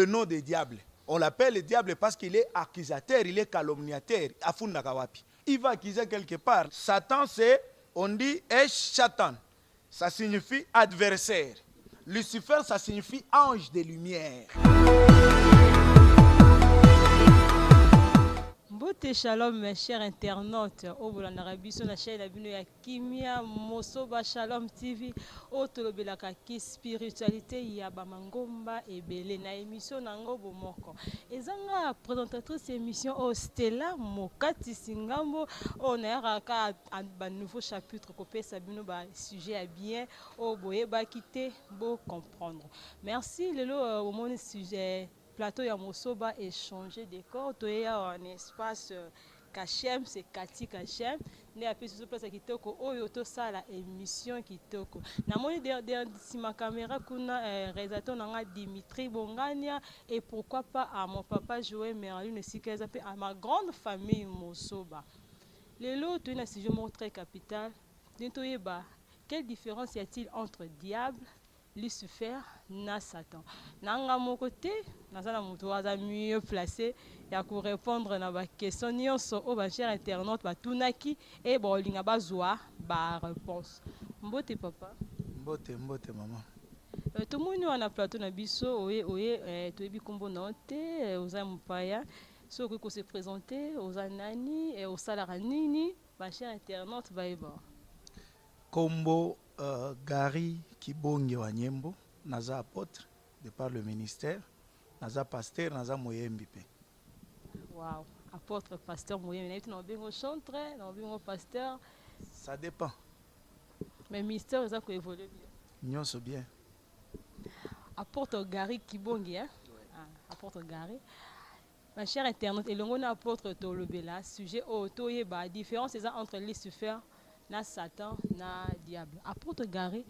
le nom des diables. On l'appelle le diable parce qu'il est accusateur, il est calomniateur. Il va accuser quelque part. Satan, c'est, on dit, Shatan. Ça signifie adversaire. Lucifer, ça signifie ange de lumière. Mbote shalom mes chers internautes au Bolandarabi sur la chaîne Abino ya Kimia Mosoba Shalom TV au tolobelaka ki spiritualité ya bamangomba ebele na émission nango bomoko ezanga présentatrice émission au Stella Mokati Singambo on a un nouveau chapitre kopesa bino ba sujet à bien au boye ba quitter beau comprendre merci lelo au mon sujet plateau ya Mosoba échanger des corps to ya un espace Kachem c'est Kati Kachem ne a plus place kitoko oyo to sala émission kitoko na moni derrière ma caméra kuna réalisateur nanga Dimitri Bongania et pourquoi pas à mon papa Joël Merlin Sikeza pe à ma grande famille Mosoba lelo to na sujet très capital dento yeba quelle différence y a-t-il entre diable Lucifer na Satan. Nanga mon côté, nazana mutu aza mieux placé ya ko répondre na ba question nyonso o ba cher internaute ba tunaki et bon linga bazwa ba réponse. Mbote papa. Mbote maman. Tout le monde na plateau na biso oye to ebi kombo na te oza mupaya so ko se présenter oza nani et osalara nini ba cher internaute ba eba. Kombo Gary Kibonge Wanyembo, naza apôtre de par le ministère, naza pasteur, naza moyembi pe. Wow, apôtre, pasteur moyembi, tu n'as pas chantre, n'as pas pasteur. Ça dépend. Mais ministère, ça peut évoluer bien. Nyonso bien. Apôtre Gary Kibonge, hein? Ah, apôtre Gary. Ma chère internaute, et l'on a apôtre Tolobela, sujet auto et ba différence entre Lucifer na Satan na diable apôtre Gary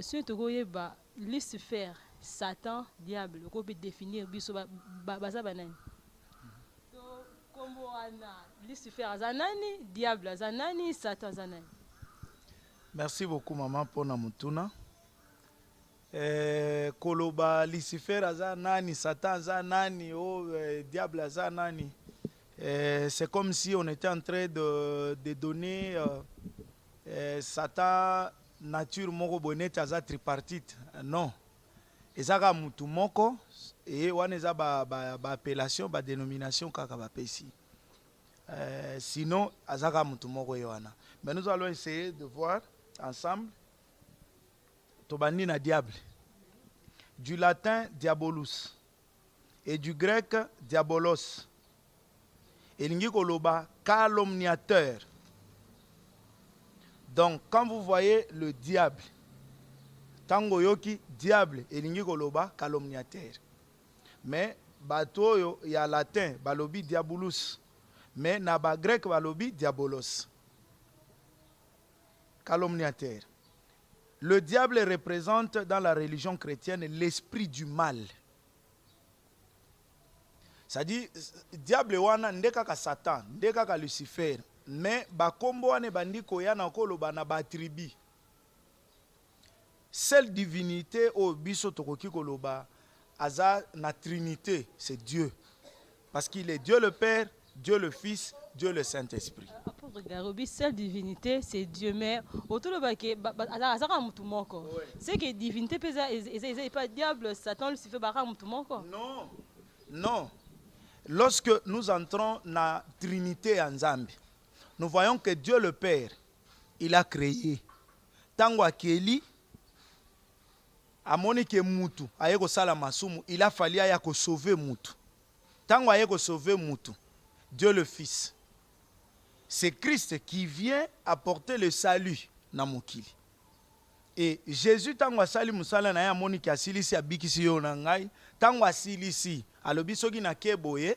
sur togoye ba Lucifer Satan diable ko peut définir biso baza banani to kombo ana Lucifer azanani diable azanani Satan azanani. Merci beaucoup maman pour na mutuna koloba Lucifer azanani Satan azanani diable azanani. C'est comme si on était en train de donner Satan nature moko bonete aza tripartite. Non. Ezaka mutu moko et wana eza ba appellation ba dénomination kaka ba pesi. Sinon azaka mutu moko wana. Mais nous allons essayer de voir ensemble tobandi na diable. Du latin diabolus et du grec diabolos. Elingi koloba calomniateur. Donc quand vous voyez le diable, tango yoki diable elingi koloba calomniateur. Mais bato yo ya latin balobi diabolus, mais na ba grec balobi diabolos. Calomniateur. Le diable représente dans la religion chrétienne l'esprit du mal. Ça dit diable wana ndeka ka Satan, ndeka ka Lucifer, mais ba kombo wane bandi koya na koloba na ba tribu. Seule divinité au biso tokoki koloba aza na trinité, c'est Dieu. Parce qu'il est Dieu le Père, Dieu le Fils, Dieu le Saint-Esprit. Apôtre Garobi, seule divinité c'est Dieu, mais autour de baké azaka mutu moko. C'est que divinité pesa est pas diable, Satan, Lucifer bara mutu moko. Non. Non. Lorsque nous entrons dans la Trinité en Zambie, nous voyons que Dieu le Père, il a créé. Tango akeli, amoni ke mutu, ayeko sala masumu, il a fallu ayako sauver mutu. Tango ayeko sauver mutu, Dieu le Fils. C'est Christ qui vient apporter le salut na mokili. Et Jésus tango asali musala na ya moni ki asilisi abikisi yo na ngai, tango asilisi alobi soki na keboye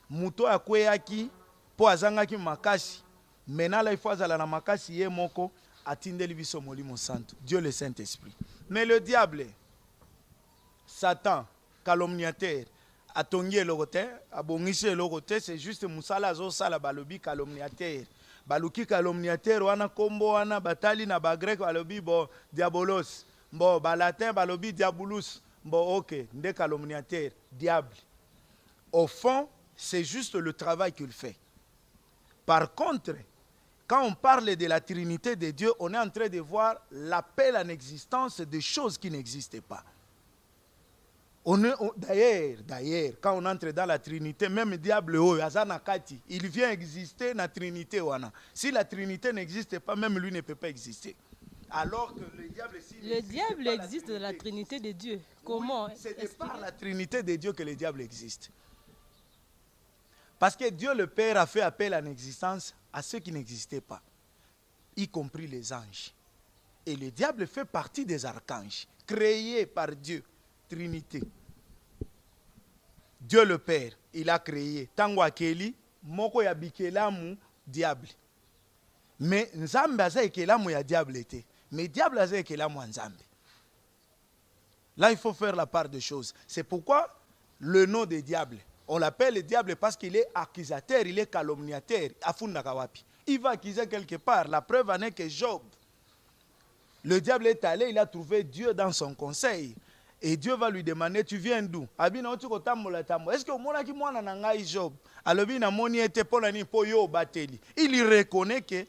muto akweyaki po azangaki makasi menala ifo azala na makasi ye moko atindeli biso molimo santo Dieu le Saint-Esprit. Mais le diable, Satan, calomniateur, atongi eloko te, abongisi eloko te, c'est juste musala azo sala balobi calomniateur. Baluki calomniateur wana kombo wana batali na ba grec balobi bo diabolos, bo ba latin balobi diabolus, bon ok, des calomniateurs, diable. Au fond, c'est juste le travail qu'il fait. Par contre, quand on parle de la Trinité de Dieu, on est en train de voir l'appel en existence de choses qui n'existaient pas. D'ailleurs, quand on entre dans la Trinité, même le diable, il vient exister dans la Trinité. Si la Trinité n'existe pas, même lui ne peut pas exister. Alors que le diable, le diable existe dans la Trinité de Dieu. Comment? Oui, c'est par la Trinité de Dieu que le diable existe. Parce que Dieu le Père a fait appel en existence à ceux qui n'existaient pas, y compris les anges. Et le diable fait partie des archanges, créés par Dieu, Trinité. Dieu le Père, il a créé tango akeli moko ya bikelamu diable. Mais nzambe aza ekelamu ya diable était. Mais diable aza ekelamu ya nzambe. Là, il faut faire la part des choses. C'est pourquoi le nom de diable, on l'appelle le diable parce qu'il est accusateur, il est calomniateur. Il va accuser quelque part. La preuve en est que Job, le diable est allé, il a trouvé Dieu dans son conseil. Et Dieu va lui demander, tu viens d'où? Est-ce que au monde qui m'a nangai Job? Alors il reconnaît que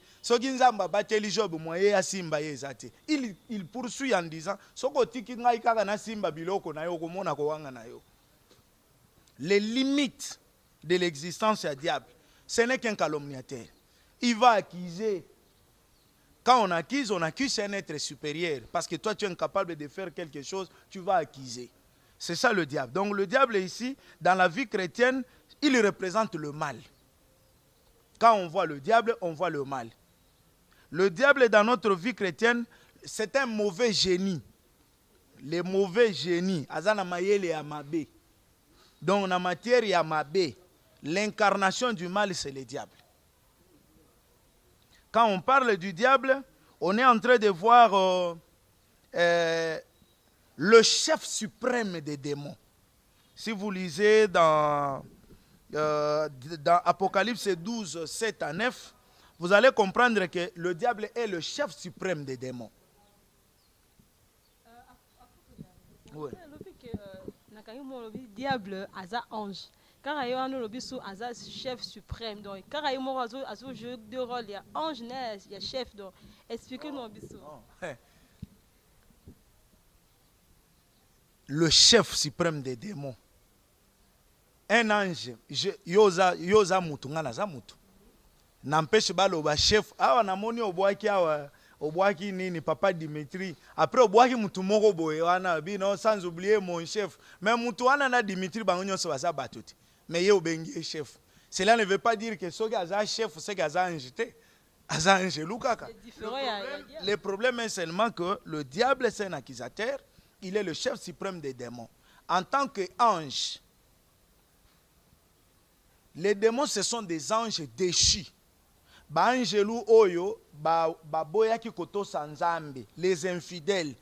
il poursuit en disant, les limites de l'existence du diable, ce n'est qu'un calomniateur. Il va accuser. Quand on accuse un être supérieur. Parce que toi, tu es incapable de faire quelque chose, tu vas accuser. C'est ça le diable. Donc le diable ici, dans la vie chrétienne, il représente le mal. Quand on voit le diable, on voit le mal. Le diable, dans notre vie chrétienne, c'est un mauvais génie. Les mauvais génies. Azana mayele yamabe. Donc, en matière yamabe, l'incarnation du mal, c'est le diable. Quand on parle du diable, on est en train de voir le chef suprême des démons. Si vous lisez dans Apocalypse 12, 7 à 9, vous allez comprendre que le diable est le chef suprême des démons. Oui. Le diable a ange. Car il y a un chef suprême. Donc, car il y a un jeu de rôle, il y a ange, il y a chef. Donc, expliquez-nous. Le chef suprême des démons. Un ange, yoza mutu ngana za mutu. N'empêche balo ba chef. Awa namoni obwaki awa. Obwaki nini papa Dimitri. Après obwaki mutu moko boye wana bino sans oublier mon chef. Mais mutu wana na Dimitri bangonyo so basa batuti. Mais il y a chef. Cela ne veut pas dire que ceux qui ont un chef, c'est qu'ils ont un jeté. Le problème est seulement que le diable, c'est un accusateur. Il est le chef suprême des démons. En tant qu'ange, les démons, ce sont des anges déchus. Les infidèles,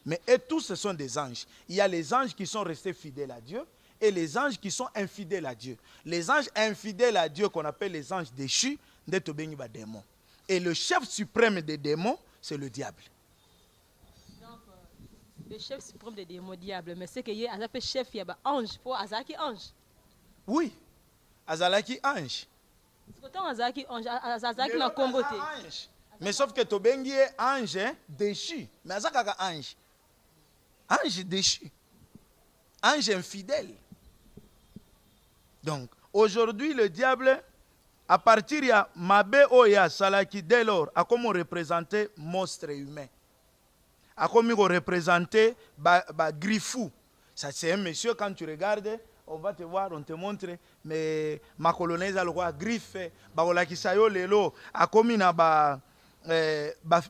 mais et tous, ce sont des anges. Il y a les anges qui sont restés fidèles à Dieu et les anges qui sont infidèles à Dieu. Les anges infidèles à Dieu, qu'on appelle les anges déchus, démons. Et le chef suprême des démons, c'est le diable. Donc, le chef suprême des démons, diable, mais c'est qu'il y a un chef, il y a un ange, pour Azaki ange. Oui, Azalaki ange. C'est quand Azaki ange, Azaki n'a comboté. Mais sauf que Tobengi est ange déchu. Mais Azaka ange. Ange déchu. Ange infidèle. Donc, aujourd'hui, le diable, à partir de Mabé Oya Salaki, dès lors, a comme représenté monstre humain. A comme représenté Griffou. Ça, c'est un monsieur, quand tu regardes, on va te voir, on te montre, mais ma colonnaise a le roi griffe, Baolakisayo Lelo, a comme une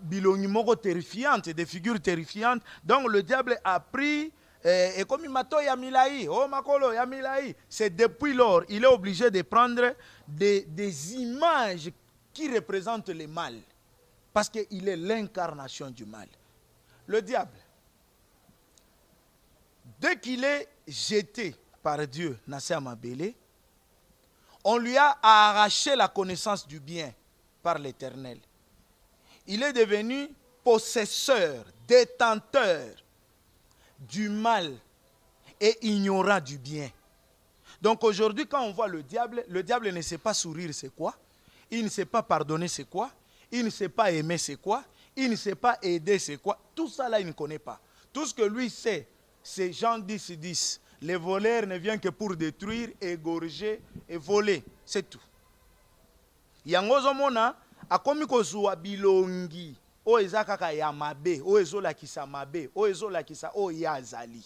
bilongi moko terrifiante, des figures terrifiantes. Donc le diable a pris et comme il mato yamilaï, oh makolo yamilaï, c'est depuis lors il est obligé de prendre des images qui représentent le mal, parce qu'il est l'incarnation du mal. Le diable, dès qu'il est jeté par Dieu, Nassé Amabélé, on lui a arraché la connaissance du bien par l'Éternel. Il est devenu possesseur, détenteur du mal et ignorant du bien. Donc aujourd'hui, quand on voit le diable ne sait pas sourire, c'est quoi? Il ne sait pas pardonner, c'est quoi? Il ne sait pas aimer, c'est quoi? Il ne sait pas aider, c'est quoi? Tout ça là, il ne connaît pas. Tout ce que lui sait, c'est Jean 10, 10. Les voleurs ne viennent que pour détruire, égorger et voler. C'est tout. Yango zomona akomi kozwa bilongi o ezakaka ya mabe o ezolakisa mabe o ezolakisa o ya azali.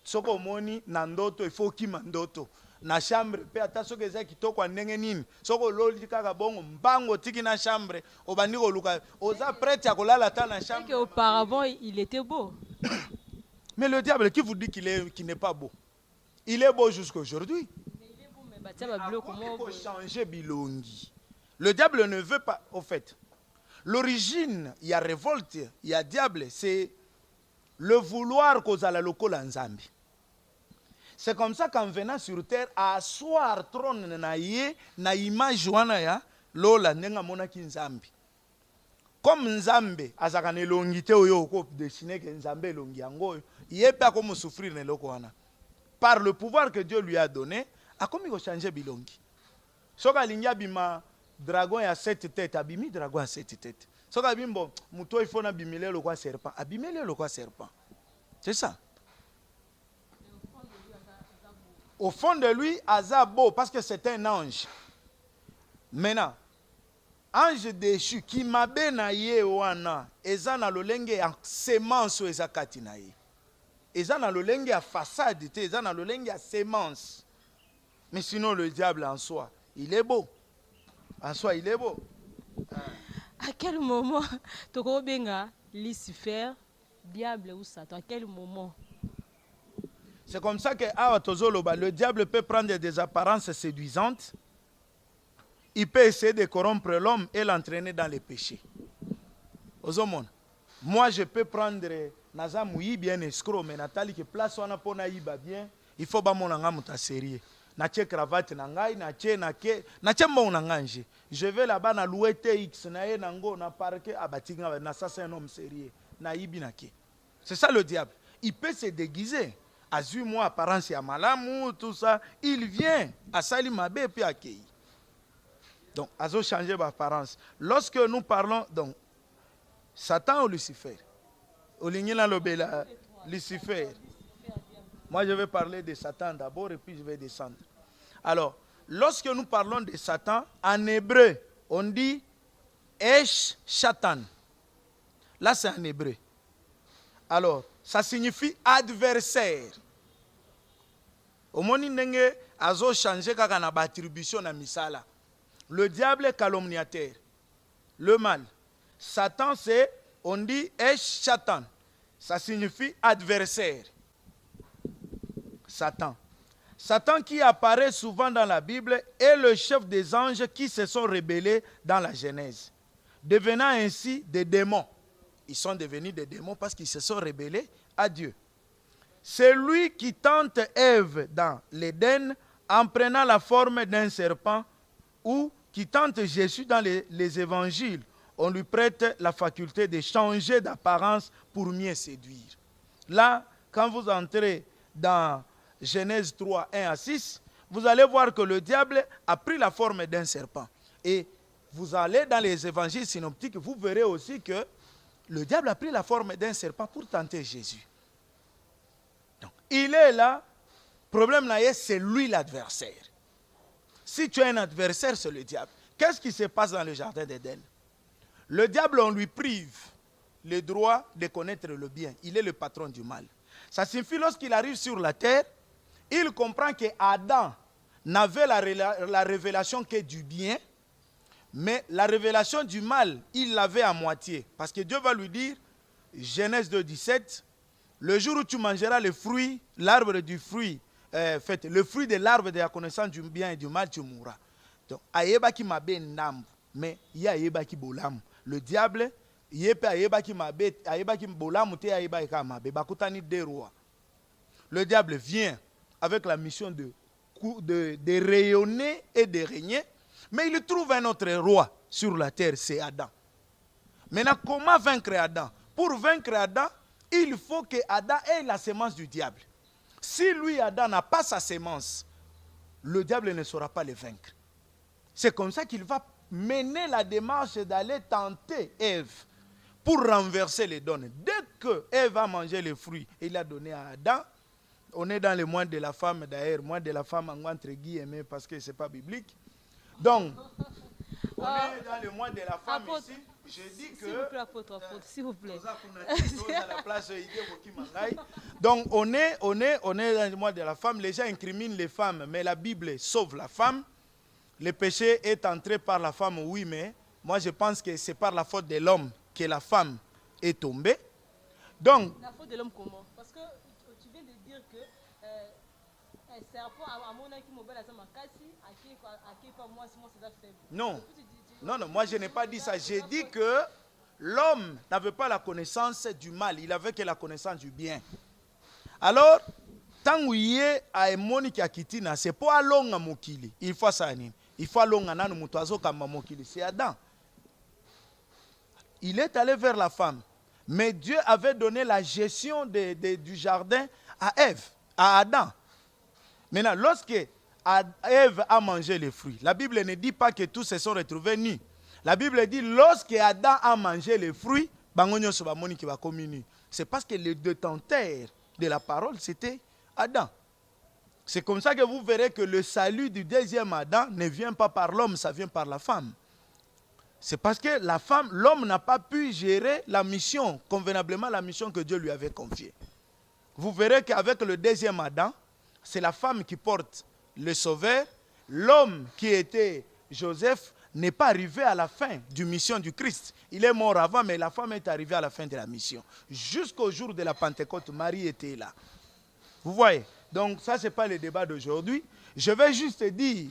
Soko moni na ndoto ifo kima ndoto na chambre pe ata soki eza kitoko ndenge nini soko loli kaka bongo mbango tiki na chambre obandi koluka oza prête à kolala ta na chambre. Auparavant il était beau. Mais le diable qui vous dit qu'il n'est pas beau? Il est beau jusqu'à aujourd'hui. Il faut changer bilongi. Le diable ne veut pas, au fait. L'origine, il y a révolte, il y a diable, c'est le vouloir kozala lokola nzambi. C'est comme ça qu'en venant sur terre, à asseoir trône na ye, na image wana ya lola nenga mona ki nzambi. Comme nzambe, azakane longi te oyo ko dessiner que nzambe longi yango, ye pa comme souffrir ne loko wana. Par le pouvoir que Dieu lui a donné, a comme il changer bilongi. Soka lingia bima dragon ya 7 têtes, abimi dragon à 7 têtes. Soka bimbo muto il faut na bimile le quoi serpent, abimile le quoi serpent. C'est ça. Au fond de lui, Azabo, parce que c'est un ange. Maintenant, ange déchu, qui m'a benaye wana, eza na lolenge ya semence eza katinaye. Eza na lolenge ya façade, eza na lolenge ya semence. Mais sinon, le diable en soi, il est beau. En soi, il est beau. À quel moment, Toko Benga, Lucifer, diable ou Satan, à quel moment? C'est comme ça que le diable peut prendre des apparences séduisantes. Il peut essayer de corrompre l'homme et l'entraîner dans les péchés. Moi, je peux prendre Naza Mouyi bien escroc, mais Nathalie qui place on a pour naïba bien, il faut pas mon anga muta sérieux. Nache cravate nangai, nache mon anganje. Je vais là-bas na louer TX na ye nango na parquet abatinga na ça c'est un homme sérieux. Naïbi nake. C'est ça le diable. Il peut se déguiser. Azui-moi apparence ya malamu, tout ça. Il vient à Salimabe puis à Kei. Donc, Azo changer d'apparence. Lorsque nous parlons, donc, Satan ou Lucifer? Lucifer. Moi, je vais parler de Satan d'abord et puis je vais descendre. Alors, lorsque nous parlons de Satan, en hébreu, on dit Esh Shatan. Là, c'est en hébreu. Alors, ça signifie adversaire. Au moni ndenge azo changer kaka na attribution na misala. Le diable est calomniateur. Le mal. Satan c'est, on dit Esh Shatan. Ça signifie adversaire. Satan. Satan qui apparaît souvent dans la Bible est le chef des anges qui se sont rebellés dans la Genèse, devenant ainsi des démons. Ils sont devenus des démons parce qu'ils se sont rebellés à Dieu. C'est lui qui tente Ève dans l'Éden en prenant la forme d'un serpent ou qui tente Jésus dans les évangiles. On lui prête la faculté de changer d'apparence pour mieux séduire. Là, quand vous entrez dans Genèse 3, 1 à 6, vous allez voir que le diable a pris la forme d'un serpent. Et vous allez dans les évangiles synoptiques, vous verrez aussi que le diable a pris la forme d'un serpent pour tenter Jésus. Donc, il est là. Problème là, c'est lui l'adversaire. Si tu as un adversaire, c'est le diable. Qu'est-ce qui se passe dans le jardin d'Éden? Le diable, on lui prive le droit de connaître le bien. Il est le patron du mal. Ça signifie lorsqu'il arrive sur la terre, il comprend que Adam n'avait la révélation que du bien, mais la révélation du mal, il l'avait à moitié. Parce que Dieu va lui dire, Genèse 2, 17, le jour où tu mangeras le fruit, l'arbre du fruit, le fruit de l'arbre de la connaissance du bien et du mal, tu mourras. Donc, ayeba ki mabe ndambu, mais ya ayeba ki bolamu. Le diable, yepe ayeba ki mabe, ayeba ki bolamu te ayeba ka mabe. Bakutani deux rois. Le diable vient avec la mission de rayonner et de régner, mais il trouve un autre roi sur la terre, c'est Adam. Maintenant, comment vaincre Adam? Pour vaincre Adam, il faut que Adam ait la sémence du diable. Si lui, Adam, n'a pas sa sémence, le diable ne saura pas le vaincre. C'est comme ça qu'il va mener la démarche d'aller tenter Ève pour renverser les données. Dès que Ève a mangé les fruits, il a donné à Adam. On est dans le mois de la femme d'ailleurs, mois de la femme entre guillemets parce que ce n'est pas biblique. Donc, on est dans le mois de la femme ici. Je dis que... S'il vous plaît, apôtre, s'il vous plaît. Donc, on est dans le mois de la femme. Les gens incriminent les femmes, mais la Bible sauve la femme. Le péché est entré par la femme, oui, mais moi je pense que c'est par la faute de l'homme que la femme est tombée. Donc, la faute de l'homme comment? Parce que tu viens de dire que un serpent a mon qui m'a fait ma casse, à qui pas moi, si moi c'est faible. Non. Non, moi je n'ai pas dit ça. J'ai dit que l'homme n'avait pas la connaissance du mal, il avait que la connaissance du bien. Alors, tant que y est à Monique Akitina, c'est pas long à Mokili. Il faut ça. Il faut long à Nan Moutazo comme Mokili. C'est Adam. Il est allé vers la femme. Mais Dieu avait donné la gestion du jardin à Ève, à Adam. Maintenant, lorsque Ève a mangé les fruits, la Bible ne dit pas que tous se sont retrouvés nus. La Bible dit lorsque Adam a mangé les fruits, c'est parce que le détenteur de la parole, c'était Adam. C'est comme ça que vous verrez que le salut du deuxième Adam ne vient pas par l'homme, ça vient par la femme. C'est parce que l'homme n'a pas pu gérer la mission, convenablement la mission que Dieu lui avait confiée. Vous verrez qu'avec le deuxième Adam, c'est la femme qui porte le sauveur. L'homme qui était Joseph n'est pas arrivé à la fin du mission du Christ. Il est mort avant, mais la femme est arrivée à la fin de la mission. Jusqu'au jour de la Pentecôte, Marie était là. Vous voyez? Donc ça, ce n'est pas le débat d'aujourd'hui. Je vais juste dire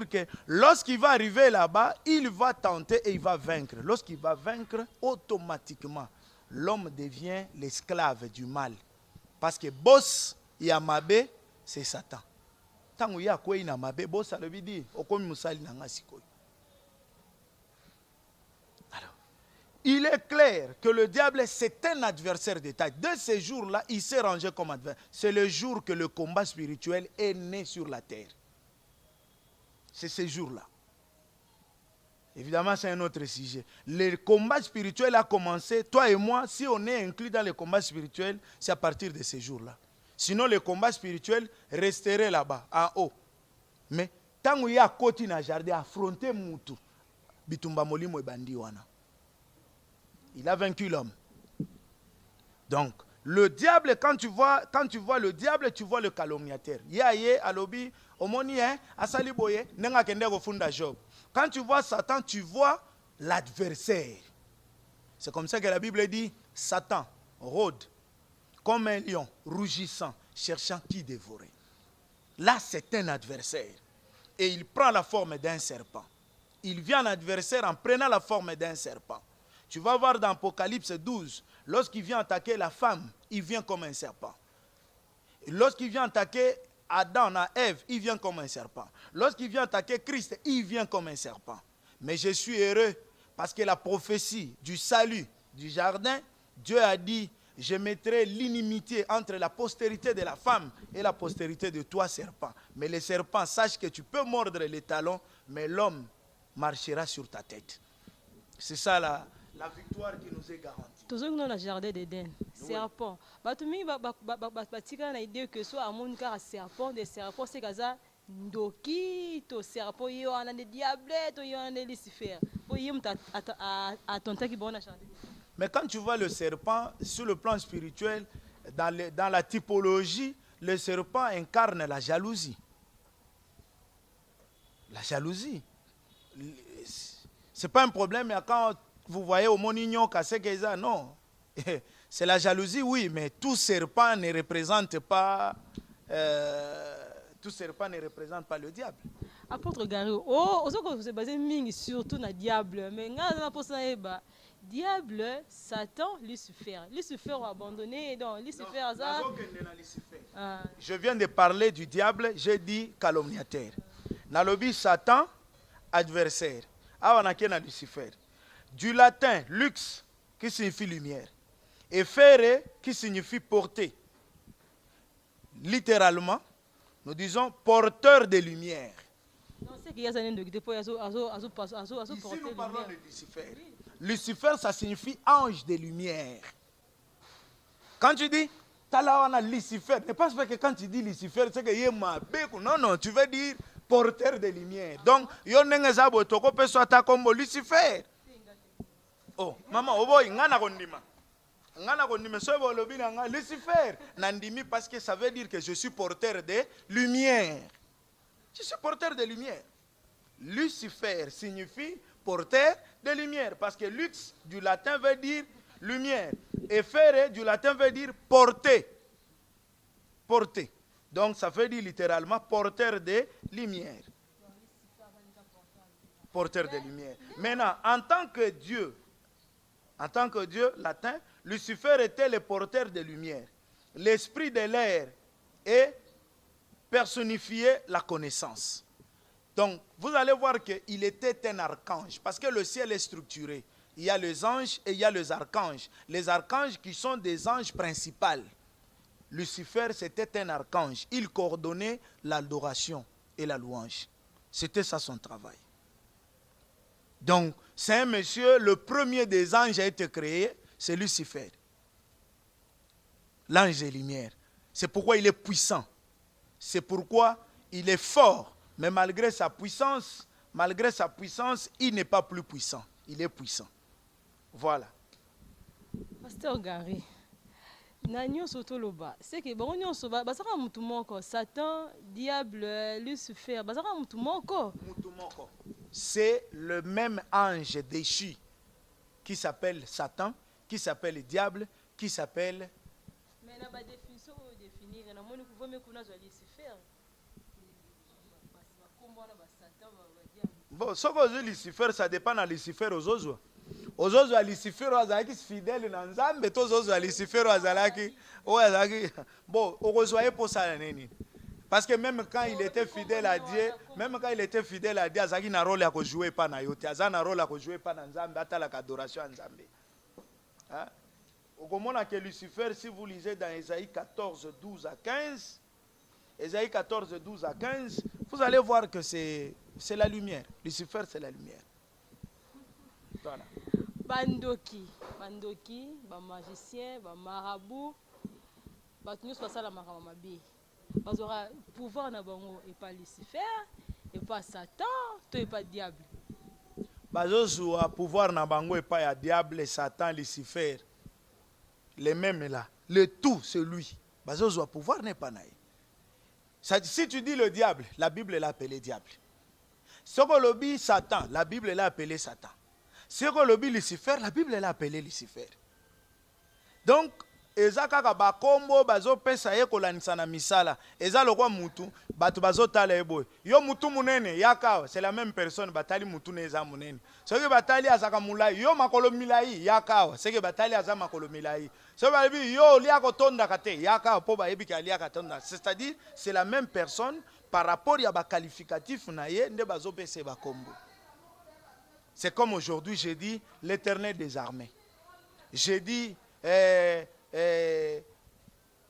que lorsqu'il va arriver là-bas, il va tenter et il va vaincre. Lorsqu'il va vaincre, automatiquement, l'homme devient l'esclave du mal. Parce que boss, Yamabe, c'est Satan. Tant qu'il y a quoi Yamabe, boss, ça veut dire, alors, il est clair que le diable, c'est un adversaire de taille. De ces jours-là, il s'est rangé comme adversaire. C'est le jour que le combat spirituel est né sur la terre. C'est ces jours-là. Évidemment, c'est un autre sujet. Le combat spirituel a commencé, toi et moi, si on est inclus dans le combat spirituel, c'est à partir de ces jours-là. Sinon, le combat spirituel resterait là-bas, en haut. Mais, tant qu'il y a côté dans le jardin, affronter Moutou, Bitumba Molimo et Bandiwana. Il a vaincu l'homme. Donc, le diable, quand tu vois le diable, tu vois le calomniateur. Yaye, alobi, omoni, asali boye, nenga kende go funda Job. Quand tu vois Satan, tu vois l'adversaire. C'est comme ça que la Bible dit, Satan rôde comme un lion, rougissant, cherchant qui dévorer. Là, c'est un adversaire. Et il prend la forme d'un serpent. Il vient en adversaire en prenant la forme d'un serpent. Tu vas voir dans Apocalypse 12, lorsqu'il vient attaquer la femme, il vient comme un serpent. Lorsqu'il vient attaquer Adam à Ève, il vient comme un serpent. Lorsqu'il vient attaquer Christ, il vient comme un serpent. Mais je suis heureux parce que la prophétie du salut du jardin, Dieu a dit, je mettrai l'inimitié entre la postérité de la femme et la postérité de toi, serpent. Mais le serpent, sache que tu peux mordre les talons, mais l'homme marchera sur ta tête. C'est ça la victoire qui nous est garantie. Toujours dans le jardin d'Éden, serpent. Batumi batika na idée que soit amon car serpent des serpents c'est kaza ndoki to serpent yo ana des diables to yo ana Lucifer. Pour yim à tonta qui bon na jardin. Mais quand tu vois le serpent sur le plan spirituel, dans la typologie, le serpent incarne la jalousie. La jalousie. C'est pas un problème, mais quand vous voyez au Monignon, non. C'est la jalousie, oui, mais tout serpent ne représente pas le diable. Apôtre Gary, vous êtes basé surtout sur le diable, mais diable, Satan, Lucifer. Lucifer a abandonné, donc Lucifer a... Je viens de parler du diable, j'ai dit calomniateur. Nalobi Satan, adversaire. Awanake na Lucifer. Du latin, lux, qui signifie lumière. Et faire qui signifie porter. Littéralement, nous disons porteur de lumière. Non, c'est qu'il y a un Ici, nous parlons de Lucifer. Lucifer, ça signifie ange de lumière. Quand tu dis, Talawana Lucifer, ne pense pas que quand tu dis Lucifer, c'est que y ma beku. Non, non, tu veux dire porteur de lumière. Donc, yon n'engazabo toko pe soit comme Lucifer. Oh, maman, oh boy, ngana kondima. Ngana kondima, so bo lobi nga Lucifer. Nandimi parce que ça veut dire que je suis porteur de lumière. Je suis porteur de lumière. Lucifer signifie porteur de lumière. Parce que lux du latin veut dire lumière. Et faire du latin veut dire porter. Porter. Donc ça veut dire littéralement porteur de lumière. Porteur de lumière. Maintenant, en tant que Dieu latin, Lucifer était le porteur de lumière. L'esprit de l'air est personnifié la connaissance. Donc, vous allez voir qu'il était un archange, parce que le ciel est structuré. Il y a les anges et il y a les archanges. Les archanges qui sont des anges principaux. Lucifer, c'était un archange. Il coordonnait l'adoration et la louange. C'était ça son travail. Donc, c'est un monsieur, le premier des anges a été créé, c'est Lucifer. L'ange des lumières. C'est pourquoi il est puissant. C'est pourquoi il est fort. Mais malgré sa puissance, il n'est pas plus puissant. Il est puissant. Voilà. Pasteur Gary, c'est que Satan, diable, Lucifer, c'est le même ange déchu qui s'appelle Satan, qui s'appelle le diable, qui s'appelle... Mais la définition définir, bon, ce que Lucifer, ça dépend de Lucifer aux autres. Aux autres, Lucifer, ils sont fidèles dans Nzambe, tous autres, Lucifer, bon, on reçoit pour ça. Parce que même quand il était fidèle à Dieu, il n'a rôle à jouer pas na yote, il n'a rôle à jouer pas dans Nzambe, à la adoration à Nzambe. Au moment que Lucifer, si vous lisez dans Ésaïe 14, 12 à 15, Ésaïe 14, 12 à 15, vous allez voir que c'est la lumière. Lucifer, c'est la lumière. Voilà. Bandoki, magicien, marabout, tous ça la mabi. Parce que pouvoir na bango et pas Lucifer, et pas Satan, toi et pas diable. Bazo a pouvoir na bango et pas diable, Satan, Lucifer. Les mêmes là, le tout c'est lui. Bazo a pouvoir n'est pas naï. Si tu dis le diable, la Bible l'a appelé diable. Si on lobby Satan, la Bible l'a appelé Satan. Si on lobby Lucifer, la Bible l'a appelé Lucifer. Donc, eza kaka ba kombo bazo pesa ye kolanisa na misala. Eza lokwa mutu, batu bazo tala eboy. Yo mutu munene, yaka, c'est la même personne, batali mutu neza munene. Ce que batali azaka mulai, yo makolo milai, yaka, c'est que batali azaka makolo milai. Ce que yo liako tonda kate, yaka, po ba ebi ka liaka tonda. C'est-à-dire, c'est la même personne par rapport à ba qualificatif na ye, nde bazo pesa ba kombo. C'est comme aujourd'hui, j'ai dit l'Éternel des armées. J'ai dit,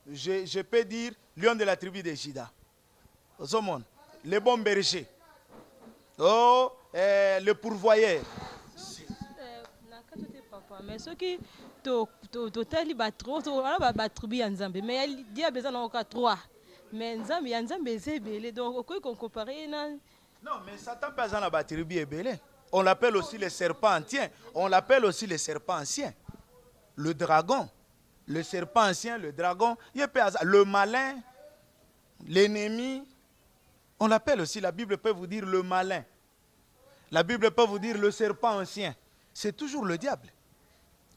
je peux dire lion de la tribu de Juda. Le bon berger. Oh, le pourvoyeur. Mais ce qui total batro, ba tribu Nzambe. Mais il dit a besoin encore 3. Mais Nzambe c'est belé. Donc quoi qu'on compare non, mais Satan pas dans la tribu est belé. On l'appelle aussi le serpent ancien. On l'appelle aussi le serpent ancien. Le dragon. Le serpent ancien, le dragon. Le malin. L'ennemi. On l'appelle aussi, la Bible peut vous dire le malin. La Bible peut vous dire le serpent ancien. C'est toujours le diable.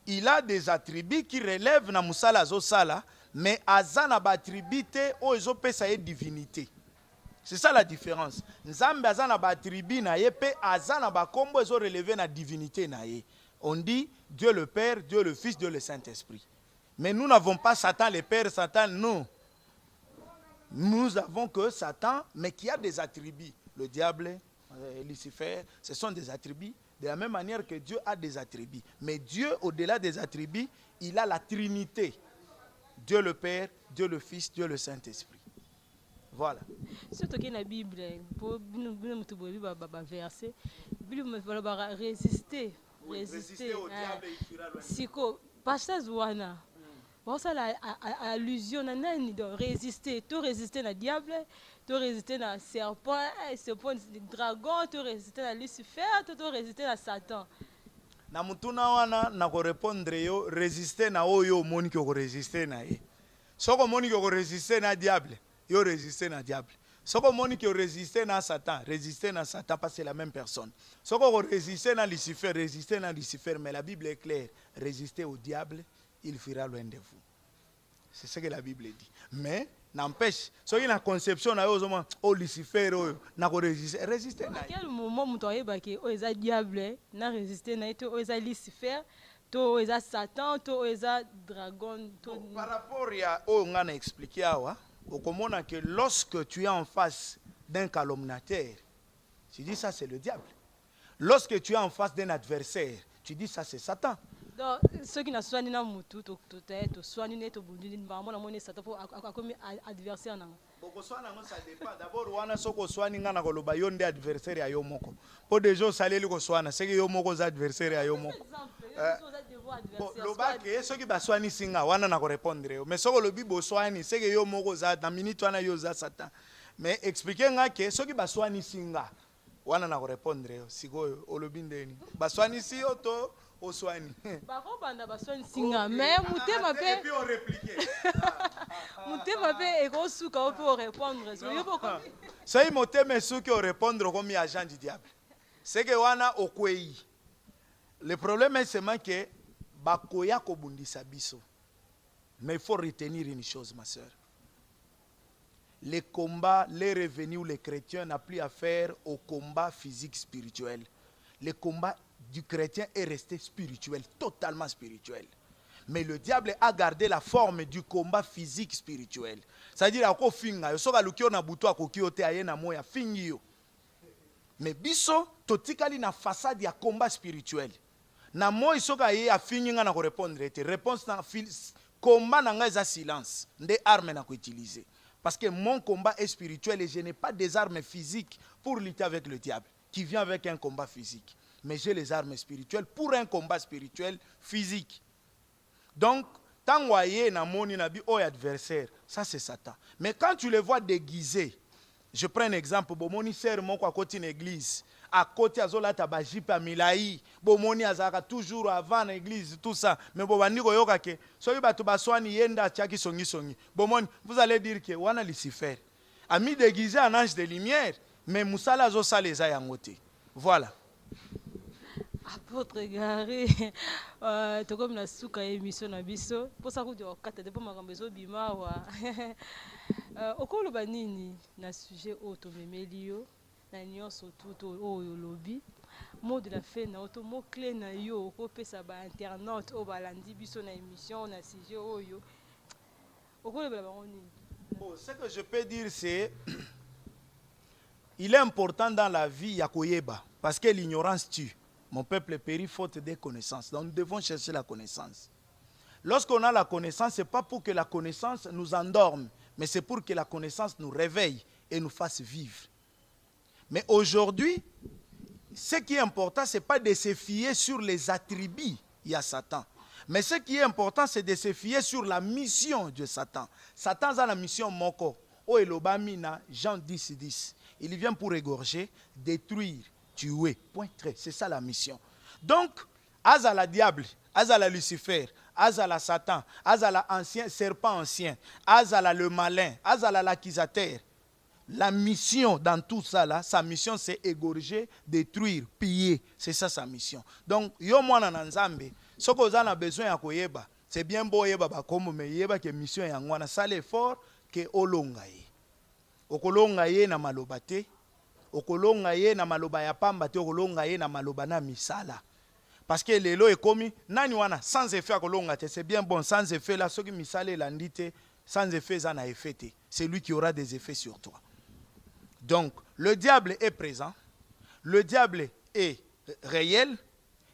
Il a des attributs qui relèvent na musala zosala, mais azana ba attribute o ezopesa ye divinité. C'est ça la différence. Nzambe azana ba attribut na ye pe azana ba kombo ezo relever na divinité na ye. On dit Dieu le Père, Dieu le Fils, Dieu le Saint-Esprit. Mais nous n'avons pas Satan le Père, Satan non. Nous avons que Satan, mais qui a des attributs. Le diable, Lucifer, ce sont des attributs. De la même manière que Dieu a des attributs. Mais Dieu, au-delà des attributs, il a la Trinité. Dieu le Père, Dieu le Fils, Dieu le Saint-Esprit. Voilà. Surtout que la Bible, pour verset, résister. Résister au diable et il fuira loin. Siko, pasteur Zouana. Ça la allusion na nani de résister, tu résister na diable, tu résister na serpent, dragon, tu résister na Lucifer, tu résister na Satan. Na mutuna wana na ko répondre yo résister na oyo moni ko résister na ye. Soko moni ko résister na diable, yo résister na diable. Soko moni ko résister na Satan, résister na Satan parce que c'est la même personne. Soko ko résister na Lucifer, résister na Lucifer, mais la Bible est claire, résister au diable, il fuira loin de vous. C'est ce que la Bible dit. Mais n'empêche, si il y a une conception, oh Lucifer, n'a pas résisté. Résister. À quel moment vous avez dit que les diable n'a résisté, les Lucifer, les Satan, les dragon. Par rapport à ce qu'on a expliqué, on comprend que lorsque tu es en face d'un calomniateur, tu dis ça c'est le diable. Lorsque tu es en face d'un adversaire, tu dis ça c'est Satan. Donc, ceux qui n'ont pas soigné mutu, soigné to bundi, vraiment la monnaie Satan pour comme adversaire nanga. Boko soigner ça dépend. D'abord wana soko soigner ngana ko loba yonde adversaire ya yo moko. Pour des gens salé ko soigner, c'est que yo moko adversaire ya yo moko. Loba ke ceux qui ba soigner singa wana na ko répondre. Mais soko lobi bo soigner, c'est que yo moko za na minute wana yo za Satan. Mais expliquer nga ke ceux qui ba soigner singa wana na ko répondre. Siko olobi ndeni. Ba soigner si auto oswani. Bakobanda baswani singa mais mutema pe. Et puis on répliquait. Mutema pe ekosuka o pour répondre. C'est mutema suki o répondre comme agent du diable. C'est que wana okwei. Le problème est seulement que bakoya ko bundisa biso. Mais il faut retenir une chose ma sœur. Les combats, les revenus, les chrétiens n'ont plus à faire au combat physique spirituel. Le combat du chrétien est resté spirituel, totalement spirituel. Mais le diable a gardé la forme du combat physique spirituel. C'est-à-dire ako finga yo soka lukio na buto akokio te ayena moya fingio. Mais biso totikali na façade ya combat spirituel. Na moi soka ye afinga na ko répondre te réponse na combat na nga za silence, nde armes na ko utiliser. Parce que mon combat est spirituel et je n'ai pas des armes physiques pour lutter avec le diable qui vient avec un combat physique. Mais j'ai les armes spirituelles pour un combat spirituel physique. Donc, tant que na moni na bi oy adversaire, ça c'est Satan. Mais quand tu le vois déguisé, je prends un exemple, bomoni sert moko à côté d'une église, à côté azola tabajipe a milai, bomoni azaka toujours avant l'église tout ça, mais bobandi ko yoka ke, soki batu baswani yenda tiaki songi songi. Bomoni, vous allez dire que wana Lucifer a mis déguisé en ange de lumière, mais musala zo sa les a yangote. Voilà. Apôtre Gary, to comme na suka émission na biso, pour ça que tu okata de makambo zo bima wa. Okolo banini na sujet auto memelio, na nyonso tout oyo lobi. Mot de la fin na auto mot clé na yo ko pesa ba internaute o balandi biso na émission na sujet oyo. Okolo ba banini. Bon, ce que je peux dire c'est il est important dans la vie ya koyeba parce que l'ignorance tue. Mon peuple périt faute de connaissances. Donc nous devons chercher la connaissance. Lorsqu'on a la connaissance, ce n'est pas pour que la connaissance nous endorme, mais c'est pour que la connaissance nous réveille et nous fasse vivre. Mais aujourd'hui, ce qui est important, ce n'est pas de se fier sur les attributs, il y a Satan. Mais ce qui est important, c'est de se fier sur la mission de Satan. Satan a la mission moko. O elobamina, Jean 10, 10. Il vient pour égorger, détruire, tuer. Point très. C'est ça la mission. Donc, Azala diable, Azala Lucifer, Azala Satan, Azala ancien serpent ancien, Azala le malin, Azala l'accusateur. La mission dans tout ça là, sa mission c'est égorger, détruire, piller. C'est ça sa mission. Donc, yo mwana na nzambe, ce que vous avez besoin ya koyeba, c'est bien beau yeba ba comme mais yeba que mission ya ngwana ça l'effort que olonga ye. Okolonga ye na maloba te. Okolonga ye na maloba ya pamba te, okolonga ye na maloba na misala. Parce que lelo ekomi nani wana sans effet akolonga te, c'est bien bon sans effet là soki misala elandi te, sans effet ça na effet te. C'est lui qui aura des effets sur toi. Donc le diable est présent. Le diable est réel,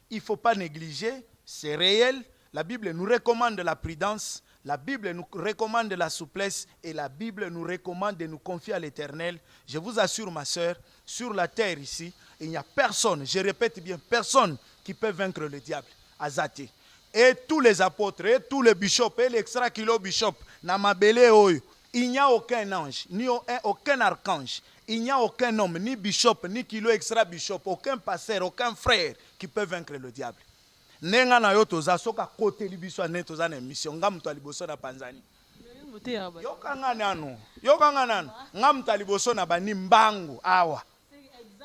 il ne faut pas négliger, c'est réel. La Bible nous recommande la prudence, la Bible nous recommande la souplesse et la Bible nous recommande de nous confier à l'Éternel. Je vous assure, ma soeur, sur la terre ici, il n'y a personne, je répète bien, personne qui peut vaincre le diable. Azate. Et tous les apôtres, et tous les bishops, et les extra-kilo bishops, Namabele Oyo, il n'y a aucun ange, ni aucun archange, il n'y a aucun homme, ni bishop, ni kilo extra-bishop, aucun pasteur, aucun frère qui peut vaincre le diable. Nenga na yo toza soka kote libiso ane toza na mission nga mutu aliboso na panzani. Yokanga nano, nga mutu aliboso na bani mbangu awa.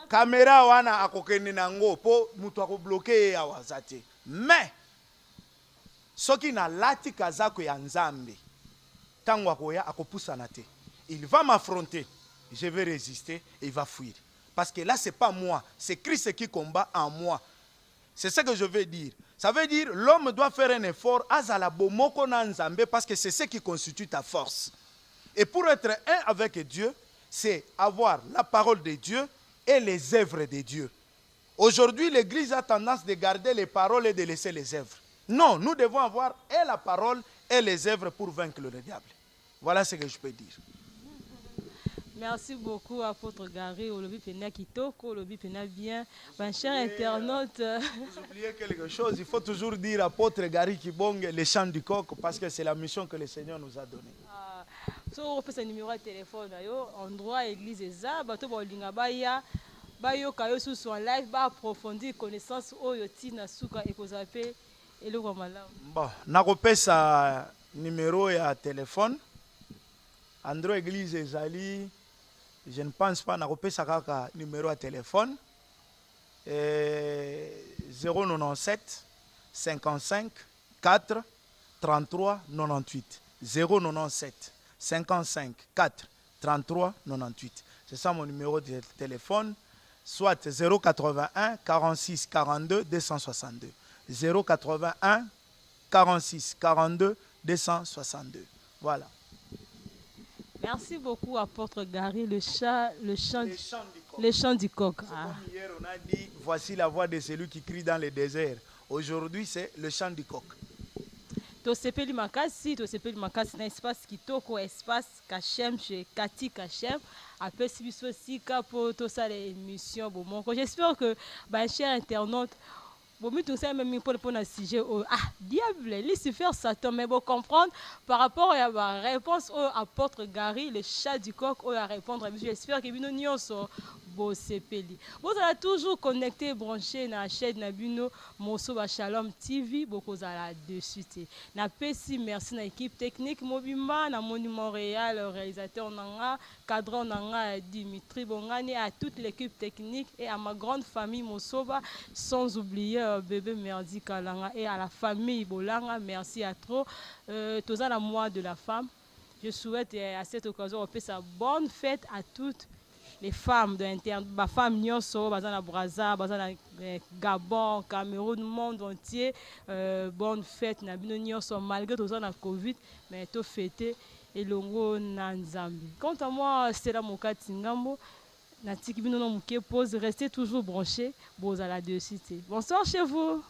Kamera wana akokende nango po mutu akobloke awa zate. Mais soki na lati kazako ya nzambe tango akoya akopusana te. Il va m'affronter, je vais résister et il va fuir. Parce que là c'est pas moi, c'est Christ qui combat en moi. C'est ce que je veux dire. Ça veut dire l'homme doit faire un effort azala bomoko na nzambe parce que c'est ce qui constitue ta force. Et pour être un avec Dieu, c'est avoir la parole de Dieu et les œuvres de Dieu. Aujourd'hui, l'Église a tendance de garder les paroles et de laisser les œuvres. Non, nous devons avoir et la parole et les œuvres pour vaincre le diable. Voilà ce que je peux dire. Merci beaucoup, apôtre Gary. Olobi Pena Kitoko, Olobi Pena bien. Ben, cher internaute. Vous oubliez quelque chose, il faut toujours dire apôtre Gary Kibonge, les chants du coq, parce que c'est la mission que le Seigneur nous a donnée. Si on fait ce numéro de téléphone, endroit église eza, bato bolinga baya, bayo kayo sous en live, ba approfondir connaissance oyo tina suka ekozape eloko malamu. Bon, nakopesa numéro ya téléphone. Andro église ezali, je ne pense pas nakopesa kaka numéro à téléphone. 097 55 4 33 98. 097 55 4 33 98. C'est ça mon numéro de téléphone. Soit 081 46 42 262. 081 46 42 262. Voilà. Merci beaucoup, apôtre Gary. Le chant du coq. Comme hier, on a dit, voici la voix de celui qui crie dans le désert. Aujourd'hui, c'est le chant du coq. Tosepeli makasi na espace kitoko, espace Kachem chez Kati Kachem. Après si sika pour tout ça les émissions bon. J'espère que chers internautes bon, tout ça même pour un sujet diable, Lucifer, Satan, mais bon comprendre par rapport à la réponse au apôtre Gary, le chat du coq, à répondre. J'espère que nous n'y sommes beau sepeli. Vous allez toujours connecté, branché dans la chaîne Nabino Mosso Shalom TV, beaucoup à dessus. Na pesi merci à l'équipe technique Mobimba, na Monument Réal, le réalisateur Nanga, cadran Nanga, Dimitri Bongani, à toute l'équipe technique et à ma grande famille Mossoba, sans oublier bébé Merdi Kalanga et à la famille Bolanga, merci à trop. Tous à la mois de la femme. Je souhaite à cette occasion on sa bonne fête à toutes les femmes de l'interne, ma femme Nyonso, Bazana Braza, Bazana Gabon, Cameroun, monde entier. Bonne fête, Nabino Nyonso, malgré tout ça, la Covid, mais tout fêté et longo Nanzambi. Quant à moi, c'est là mon cas Tingambo. Natiki Bino Mouké pose, restez toujours branchés. Bonsoir chez vous.